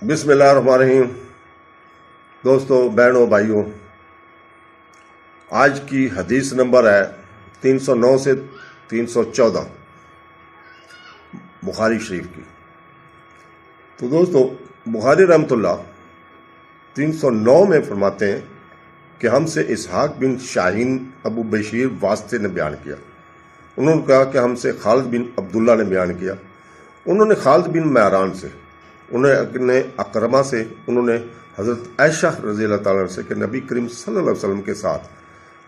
بسم اللہ الرحمن الرحیم۔ دوستوں، بہنوں، بھائیوں، آج کی حدیث نمبر ہے 309 سے 314 بخاری شریف کی۔ تو دوستوں، بخاری رحمۃ اللہ 309 میں فرماتے ہیں کہ ہم سے اسحاق بن شاہین ابو بشیر واسطے نے بیان کیا۔ انہوں نے کہا کہ ہم سے خالد بن عبداللہ نے بیان کیا۔ انہوں نے خالد بن میران سے، انہوں نے اکرمہ سے، انہوں نے حضرت عائشہ رضی اللہ تعالیٰ عنہ سے کہ نبی کریم صلی اللہ علیہ وسلم کے ساتھ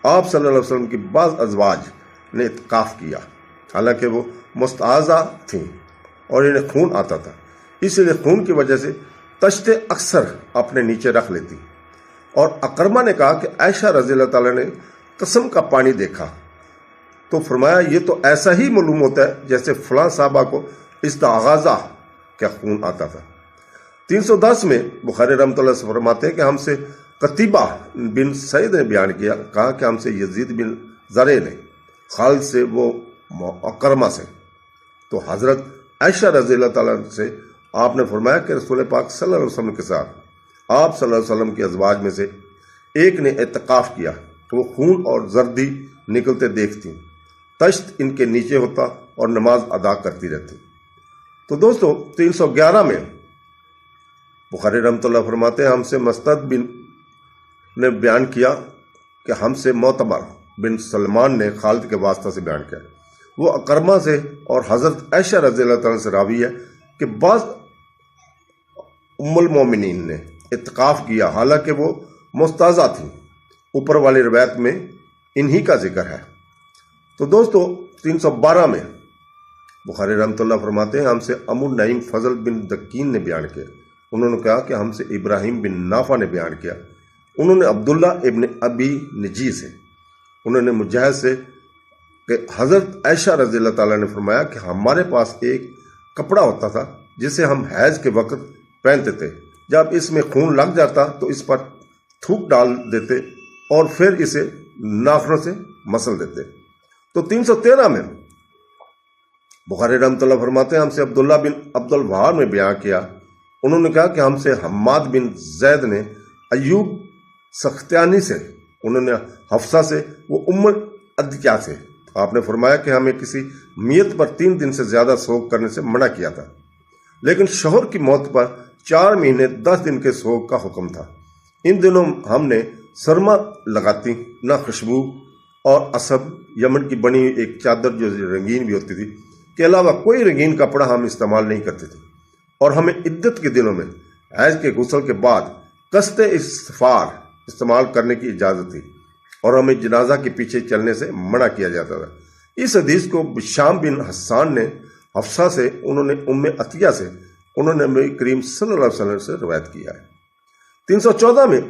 آپ صلی اللہ علیہ وسلم کی بعض ازواج نے اعتکاف کیا، حالانکہ وہ مستعاذہ تھیں اور انہیں خون آتا تھا، اس لیے خون کی وجہ سے تشتے اکثر اپنے نیچے رکھ لیتی۔ اور اکرمہ نے کہا کہ عائشہ رضی اللہ تعالیٰ نے قسم کا پانی دیکھا تو فرمایا یہ تو ایسا ہی معلوم ہوتا ہے جیسے فلاں صحابہ کو استغاثہ کا خون آتا تھا۔ 310 میں بخاری رحمۃ اللہ سے فرماتے ہیں کہ ہم سے قتیبہ بن سعید نے بیان کیا، کہا کہ ہم سے یزید بن زرع نے، خالد سے، وہ اکرمہ سے، تو حضرت عائشہ رضی اللہ تعالیٰ سے آپ نے فرمایا کہ رسول پاک صلی اللہ علیہ وسلم کے ساتھ آپ صلی اللہ علیہ وسلم کی ازواج میں سے ایک نے اعتکاف کیا تو وہ خون اور زردی نکلتے دیکھتی، تشت ان کے نیچے ہوتا اور نماز ادا کرتی رہتی۔ تو دوستو، 311 میں بخاری رحمۃ اللہ فرماتے ہیں ہم سے مستد بن نے بیان کیا کہ ہم سے معتمر بن سلمان نے خالد کے واسطہ سے بیان کیا، وہ اکرمہ سے اور حضرت عائشہ رضی اللہ تعالیٰ سے راوی ہے کہ بعض ام المومنین نے اعتکاف کیا حالانکہ وہ مستعاذہ تھیں۔ اوپر والی روایت میں انہی کا ذکر ہے۔ تو دوستو، 312 میں بخاری رحمۃ اللہ فرماتے ہیں ہم سے ابو نعیم فضل بن دکین نے بیان کیا، انہوں نے کہا کہ ہم سے ابراہیم بن نافع نے بیان کیا، انہوں نے عبداللہ ابن ابی نجی سے، انہوں نے مجاہد سے کہ حضرت عائشہ رضی اللہ تعالیٰ نے فرمایا کہ ہمارے پاس ایک کپڑا ہوتا تھا جسے ہم حیض کے وقت پہنتے تھے، جب اس میں خون لگ جاتا تو اس پر تھوک ڈال دیتے اور پھر اسے ناخنوں سے مسل دیتے۔ تو 313 میں بخاری رحمۃ اللہ فرماتے ہیں ہم سے عبداللہ بن عبد الوہاب نے بیان کیا، انہوں نے کہا کہ ہم سے حماد بن زید نے ایوب سختیانی سے، انہوں نے حفصہ سے، وہ ام عدیہ سے، آپ نے فرمایا کہ ہمیں کسی میت پر 3 دن سے زیادہ سوگ کرنے سے منع کیا تھا، لیکن شوہر کی موت پر 4 مہینے 10 دن کے سوگ کا حکم تھا۔ ان دنوں ہم نے سرما لگاتی نہ خوشبو اور اسب، یمن کی بنی ہوئی ایک چادر جو رنگین بھی ہوتی تھی کے علاوہ کوئی رنگین کپڑا ہم استعمال نہیں کرتے تھے، اور ہمیں عدت کے دنوں میں حیض کے غسل کے بعد قصد استغفار استعمال کرنے کی اجازت تھی، اور ہمیں جنازہ کے پیچھے چلنے سے منع کیا جاتا تھا۔ اس حدیث کو شام بن حسان نے حفصہ سے، انہوں نے ام عطیہ سے، انہوں نے نبی کریم صلی اللہ علیہ وسلم سے روایت کیا ہے۔ 314 میں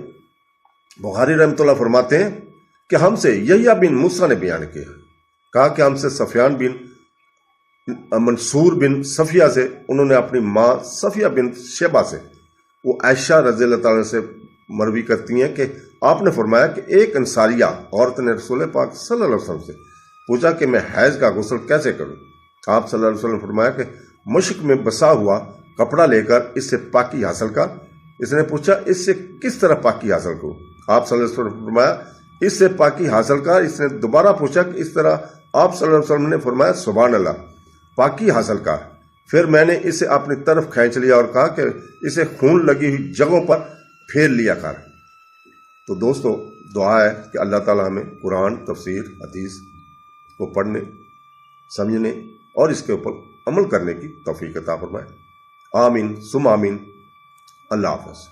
بخاری رحمۃ اللہ فرماتے ہیں کہ ہم سے یحییٰ بن موسیٰ نے بیان کیا، کہا کہ ہم سے سفیان بن منصور بن صفیہ سے، انہوں نے اپنی ماں صفیہ بن شیبہ سے، وہ عائشہ رضی اللہ تعالیٰ سے مروی کرتی ہیں کہ آپ نے فرمایا کہ ایک انصاریہ عورت نے رسول پاک صلی اللہ علیہ وسلم سے پوچھا کہ میں حیض کا غسل کیسے کروں؟ آپ صلی اللہ علیہ وسلم نے فرمایا کہ مشک میں بسا ہوا کپڑا لے کر اس سے پاکی حاصل کر۔ اس نے پوچھا اس سے کس طرح پاکی حاصل کروں؟ آپ صلی اللہ علیہ وسلم نے فرمایا اس سے پاکی حاصل کر۔ اس نے دوبارہ پوچھا کہ اس طرح؟ آپ صلی اللہ علیہ وسلم نے فرمایا سبحان اللہ، پاکی حاصل کر۔ پھر میں نے اسے اپنی طرف کھینچ لیا اور کہا کہ اسے خون لگی ہوئی جگہوں پر پھیر لیا کر۔ تو دوستو، دعا ہے کہ اللہ تعالی ہمیں قرآن، تفسیر، حدیث کو پڑھنے، سمجھنے اور اس کے اوپر عمل کرنے کی توفیق عطا فرمائے۔ آمین ثم آمین۔ اللہ حافظ۔